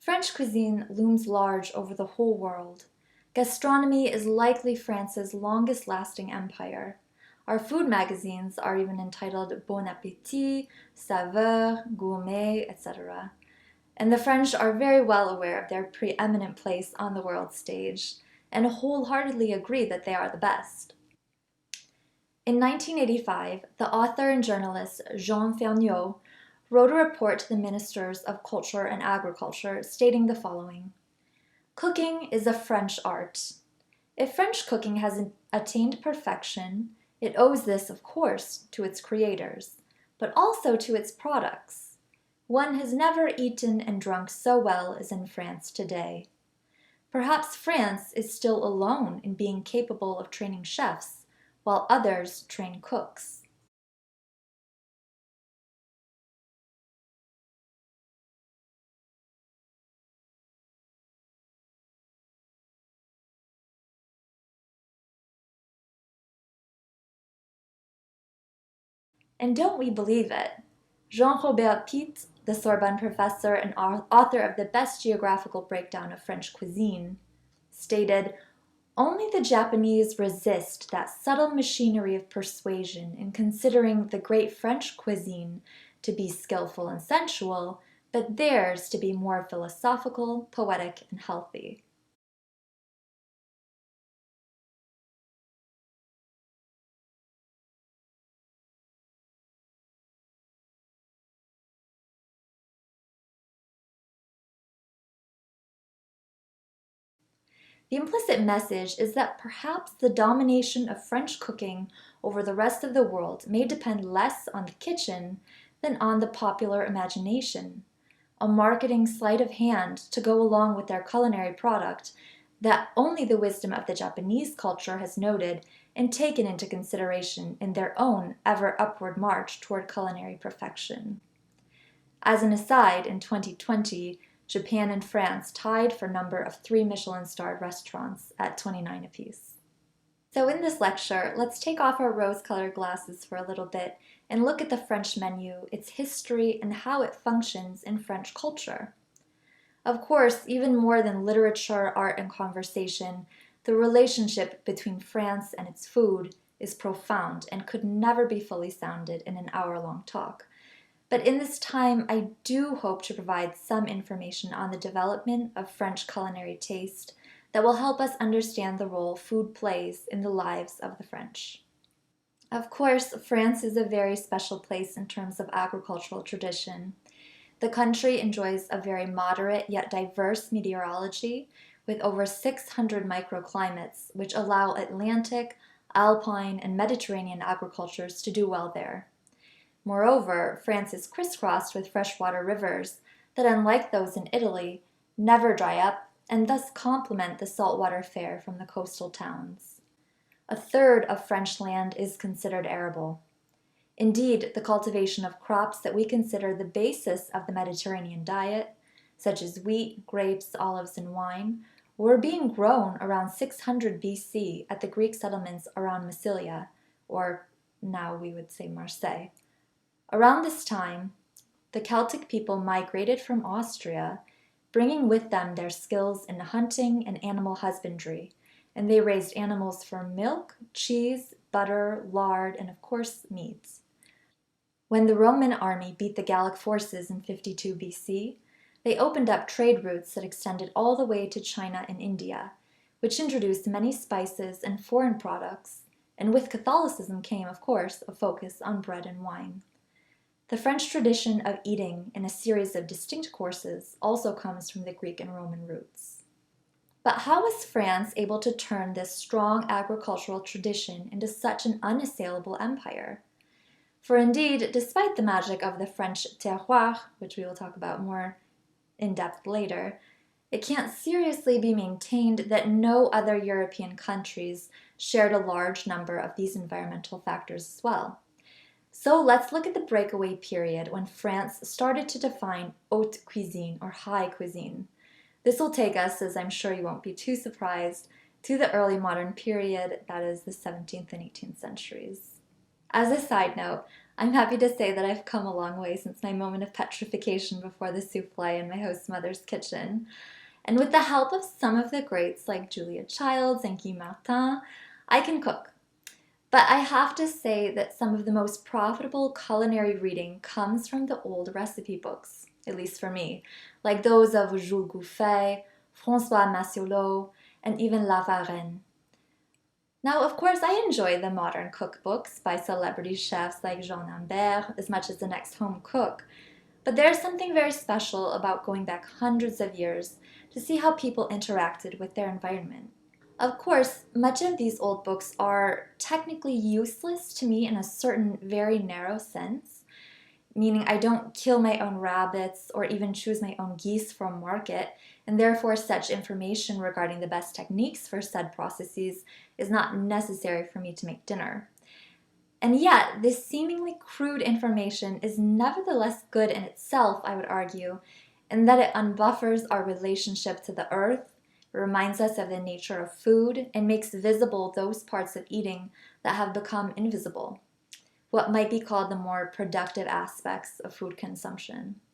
French cuisine looms large over the whole world. Gastronomy is likely France's longest-lasting empire. Our food magazines are even entitled Bon Appétit, Saveur, Gourmet, etc. And the French are very well aware of their preeminent place on the world stage and wholeheartedly agree that they are the best. In 1985, the author and journalist Jean Ferniaud wrote a report to the Ministers of Culture and Agriculture stating the following: "Cooking is a French art. If French cooking has attained perfection, it owes this, of course, to its creators, but also to its products. One has never eaten and drunk so well as in France today. Perhaps France is still alone in being capable of training chefs, while others train cooks." And don't we believe it? Jean-Robert Pitte, the Sorbonne professor and author of the best geographical breakdown of French cuisine, stated, "Only the Japanese resist that subtle machinery of persuasion in considering the great French cuisine to be skillful and sensual, but theirs to be more philosophical, poetic, and healthy." The implicit message is that perhaps the domination of French cooking over the rest of the world may depend less on the kitchen than on the popular imagination, a marketing sleight of hand to go along with their culinary product that only the wisdom of the Japanese culture has noted and taken into consideration in their own ever upward march toward culinary perfection. As an aside, in 2020, Japan and France tied for number of 3 Michelin-starred restaurants at 29 apiece. So in this lecture, let's take off our rose-colored glasses for a little bit and look at the French menu, its history, and how it functions in French culture. Of course, even more than literature, art, and conversation, the relationship between France and its food is profound and could never be fully sounded in an hour-long talk. But in this time, I do hope to provide some information on the development of French culinary taste that will help us understand the role food plays in the lives of the French. Of course, France is a very special place in terms of agricultural tradition. The country enjoys a very moderate yet diverse meteorology with over 600 microclimates, which allow Atlantic, Alpine, and Mediterranean agricultures to do well there. Moreover, France is crisscrossed with freshwater rivers that, unlike those in Italy, never dry up and thus complement the saltwater fare from the coastal towns. A third of French land is considered arable. Indeed, the cultivation of crops that we consider the basis of the Mediterranean diet, such as wheat, grapes, olives, and wine, were being grown around 600 BC at the Greek settlements around Massilia, or now we would say Marseille. Around this time, the Celtic people migrated from Austria, bringing with them their skills in hunting and animal husbandry, and they raised animals for milk, cheese, butter, lard, and of course, meat. When the Roman army beat the Gallic forces in 52 BC, they opened up trade routes that extended all the way to China and India, which introduced many spices and foreign products, and with Catholicism came, of course, a focus on bread and wine. The French tradition of eating in a series of distinct courses also comes from the Greek and Roman roots. But how was France able to turn this strong agricultural tradition into such an unassailable empire? For indeed, despite the magic of the French terroir, which we will talk about more in depth later, it can't seriously be maintained that no other European countries shared a large number of these environmental factors as well. So let's look at the breakaway period when France started to define haute cuisine or high cuisine. This will take us, as I'm sure you won't be too surprised, to the early modern period, that is the 17th and 18th centuries. As a side note, I'm happy to say that I've come a long way since my moment of petrification before the souffle in my host mother's kitchen. And with the help of some of the greats like Julia Childs and Guy Martin, I can cook. But I have to say that some of the most profitable culinary reading comes from the old recipe books, at least for me, like those of Jules Gouffet, François Massiolot, and even La Varenne. Now, of course, I enjoy the modern cookbooks by celebrity chefs like Jean Ambert as much as the next home cook, but there's something very special about going back hundreds of years to see how people interacted with their environment. Of course, much of these old books are technically useless to me in a certain very narrow sense, meaning I don't kill my own rabbits or even choose my own geese from market, and therefore such information regarding the best techniques for said processes is not necessary for me to make dinner. And yet, this seemingly crude information is nevertheless good in itself, I would argue, in that it unbuffers our relationship to the earth, reminds us of the nature of food, and makes visible those parts of eating that have become invisible, what might be called the more productive aspects of food consumption.